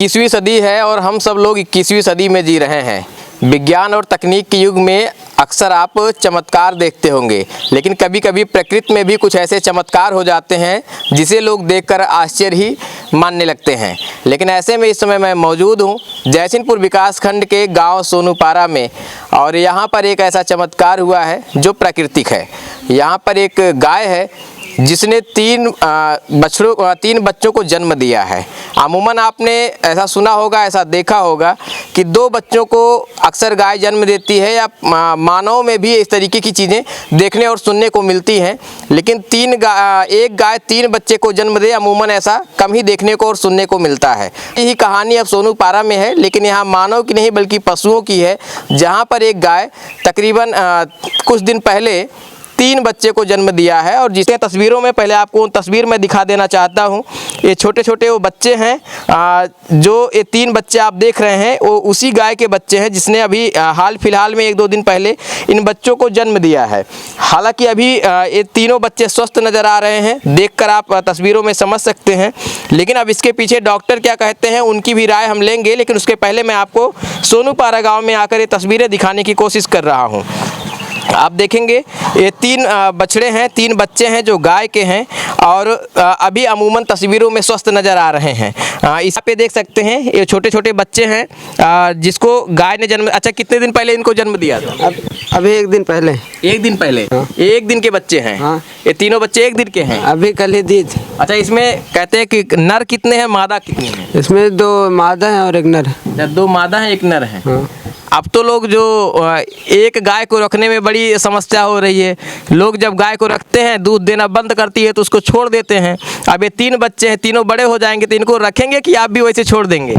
21वीं सदी है और हम सब लोग 21वीं सदी में जी रहे हैं। विज्ञान और तकनीक के युग में अक्सर आप चमत्कार देखते होंगे, लेकिन कभी कभी प्रकृति में भी कुछ ऐसे चमत्कार हो जाते हैं जिसे लोग देखकर आश्चर्य ही मानने लगते हैं। लेकिन ऐसे में इस समय मैं मौजूद हूँ जयसिंहपुर विकासखंड के गांव सोनूपारा में, और यहाँ पर एक ऐसा चमत्कार हुआ है जो प्राकृतिक है। यहाँ पर एक गाय है जिसने तीन बच्चों को जन्म दिया है। अमूमन आपने ऐसा सुना होगा, ऐसा देखा होगा कि दो बच्चों को अक्सर गाय जन्म देती है, या मानव में भी इस तरीके की चीज़ें देखने और सुनने को मिलती हैं। लेकिन एक गाय तीन बच्चे को जन्म दे, अमूमन ऐसा कम ही देखने को और सुनने को मिलता है। यही कहानी अब सोनूपारा में है, लेकिन यहाँ मानव की नहीं बल्कि पशुओं की है, जहाँ पर एक गाय तकरीबन कुछ दिन पहले तीन बच्चे को जन्म दिया है। और जिसके तस्वीरों में पहले आपको तस्वीर में दिखा देना चाहता हूँ, ये छोटे छोटे वो बच्चे हैं जो ये तीन बच्चे आप देख रहे हैं, वो उसी गाय के बच्चे हैं जिसने अभी हाल फिलहाल में 1-2 दिन पहले इन बच्चों को जन्म दिया है। हालांकि अभी ये तीनों बच्चे स्वस्थ नज़र आ रहे हैं, देखकर आप तस्वीरों में समझ सकते हैं। लेकिन अब इसके पीछे डॉक्टर क्या कहते हैं उनकी भी राय हम लेंगे, लेकिन उसके पहले मैं आपको सोनूपारा गाँव में आकर ये तस्वीरें दिखाने की कोशिश कर रहा हूँ। आप देखेंगे ये तीन बछड़े हैं, तीन बच्चे हैं जो गाय के हैं, और अभी अमूमन तस्वीरों में स्वस्थ नज़र आ रहे हैं। इस पे देख सकते हैं ये छोटे छोटे बच्चे हैं जिसको गाय ने जन्म। अच्छा, कितने दिन पहले इनको जन्म दिया था? अभी 1 दिन पहले। 1 दिन पहले? हाँ। 1 दिन के बच्चे हैं? हाँ। ये तीनों बच्चे 1 दिन के हैं? अभी कल ही दी थी। अच्छा, इसमें कहते हैं कि नर कितने हैं, मादा कितने हैं? इसमें 2 मादा हैं और 1 नर। 2 मादा हैं, 1 नर है। हाँ। अब तो लोग जो एक गाय को रखने में बड़ी समस्या हो रही है। लोग जब गाय को रखते हैं, दूध देना बंद करती है तो उसको छोड़ देते हैं। अब ये 3 बच्चे हैं, तीनों बड़े हो जाएंगे तो इनको रखेंगे कि आप भी वैसे छोड़ देंगे?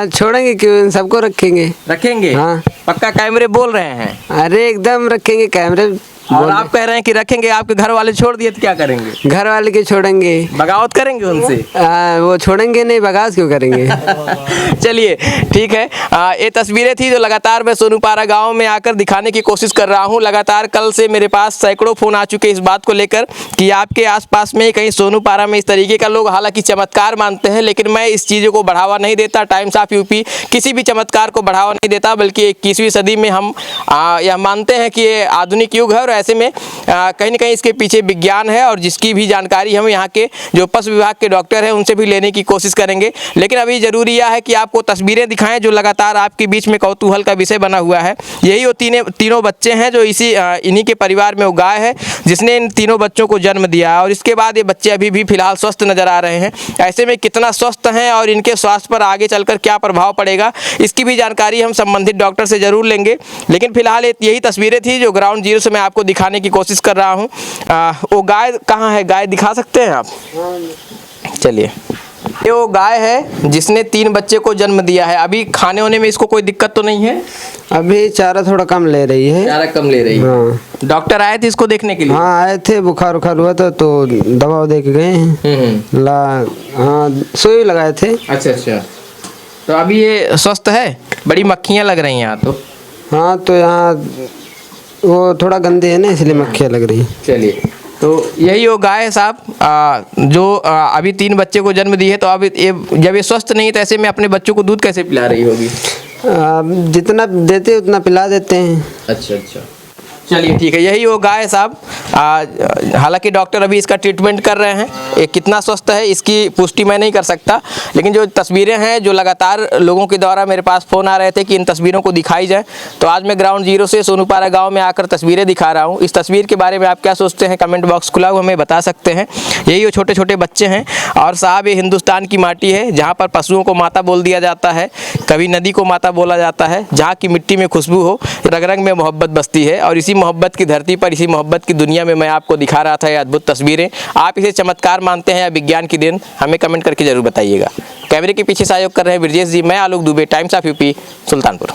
छोड़ेंगे क्यों, इन सबको रखेंगे। रखेंगे? हाँ। पक्का कैमरे बोल रहे हैं? अरे एकदम रखेंगे कैमरे। और आप कह रहे हैं कि रखेंगे, आपके घर वाले छोड़ दिए तो क्या करेंगे? घर वाले के छोड़ेंगे, बगावत करेंगे उनसे? वो छोड़ेंगे नहीं, बगावत क्यों करेंगे। चलिए ठीक है। ये तस्वीरें थी जो लगातार मैं सोनूपारा गांव में आकर दिखाने की कोशिश कर रहा हूं। लगातार कल से मेरे पास सैकड़ों फ़ोन आ चुके इस बात को लेकर कि आपके आसपास में कहीं सोनूपारा में इस तरीके का लोग हालांकि चमत्कार मानते हैं, लेकिन मैं इस चीज़ों को बढ़ावा नहीं देता। टाइम्स ऑफ यूपी किसी भी चमत्कार को बढ़ावा नहीं देता, बल्कि 21वीं सदी में हम यह मानते हैं कि ये आधुनिक युग है, और ऐसे में कहीं ना कहीं इसके पीछे विज्ञान है, और जिसकी भी जानकारी हम यहाँ के जो पशु विभाग के डॉक्टर हैं उनसे भी लेने की कोशिश करेंगे। लेकिन अभी ज़रूरी यह है कि आपको तस्वीरें दिखाएं जो लगातार आपके बीच में कौतूहल का विषय बना हुआ है। यही वो तीनों बच्चे हैं जो इन्हीं के परिवार में वो गाय है जिसने इन तीनों बच्चों को जन्म दिया, और इसके बाद ये बच्चे अभी भी फिलहाल स्वस्थ नज़र आ रहे हैं। ऐसे में कितना स्वस्थ हैं और इनके स्वास्थ्य पर आगे चलकर क्या प्रभाव पड़ेगा, इसकी भी जानकारी हम संबंधित डॉक्टर से ज़रूर लेंगे। लेकिन फिलहाल यही तस्वीरें थी जो ग्राउंड जीरो से मैं आपको दिखाने की कोशिश कर रहा हूँ। वो गाय कहाँ है, गाय दिखा सकते हैं आप? चलिए, ये वो गाय है जिसने 3 बच्चे को जन्म दिया है। अभी खाने होने में इसको कोई दिक्कत तो नहीं है? अभी चारा थोड़ा कम ले रही है। चारा कम ले रही है? हाँ। डॉक्टर आए थे इसको देखने के लिए? हाँ आए थे, बुखार उखार हुआ था तो दवा दे के गए हैं। हाँ, सुई लगाए थे। अच्छा अच्छा, तो अभी ये स्वस्थ है? बड़ी मक्खियाँ लग रही हैं यहाँ तो। हाँ, तो यहाँ वो थोड़ा गंदे है ना, इसलिए मक्खियाँ लग रही हैं। चलिए, तो यही वो गाय है साहब जो अभी 3 बच्चे को जन्म दी है। तो अब जब ये स्वस्थ नहीं है तो ऐसे में अपने बच्चों को दूध कैसे पिला रही होगी? जितना देते उतना पिला देते हैं। अच्छा अच्छा, चलिए ठीक है। यही वो गाय है साहब। हालांकि डॉक्टर अभी इसका ट्रीटमेंट कर रहे हैं। ये कितना स्वस्थ है इसकी पुष्टि मैं नहीं कर सकता, लेकिन जो तस्वीरें हैं जो लगातार लोगों के द्वारा मेरे पास फ़ोन आ रहे थे कि इन तस्वीरों को दिखाई जाए, तो आज मैं ग्राउंड जीरो से सोनूपारा गांव में आकर तस्वीरें दिखा रहा हूं। इस तस्वीर के बारे में आप क्या सोचते हैं, कमेंट बॉक्स खुला हुआ हमें बता सकते हैं। यही वो छोटे छोटे बच्चे हैं, और साहब ये हिंदुस्तान की माटी है जहाँ पर पशुओं को माता बोल दिया जाता है, कभी नदी को माता बोला जाता है। जहाँ की मिट्टी में खुशबू हो, रग रग में मोहब्बत बसती है, और इसी मोहब्बत की धरती पर, इसी मोहब्बत की दुनिया में मैं आपको दिखा रहा था ये अद्भुत तस्वीरें। आप इसे चमत्कार मानते हैं या विज्ञान की देन, हमें कमेंट करके जरूर बताइएगा। कैमरे के पीछे सहयोग कर रहे हैं ब्रजेश जी, मैं Alok Dubey, Times of UP, Sultanpur.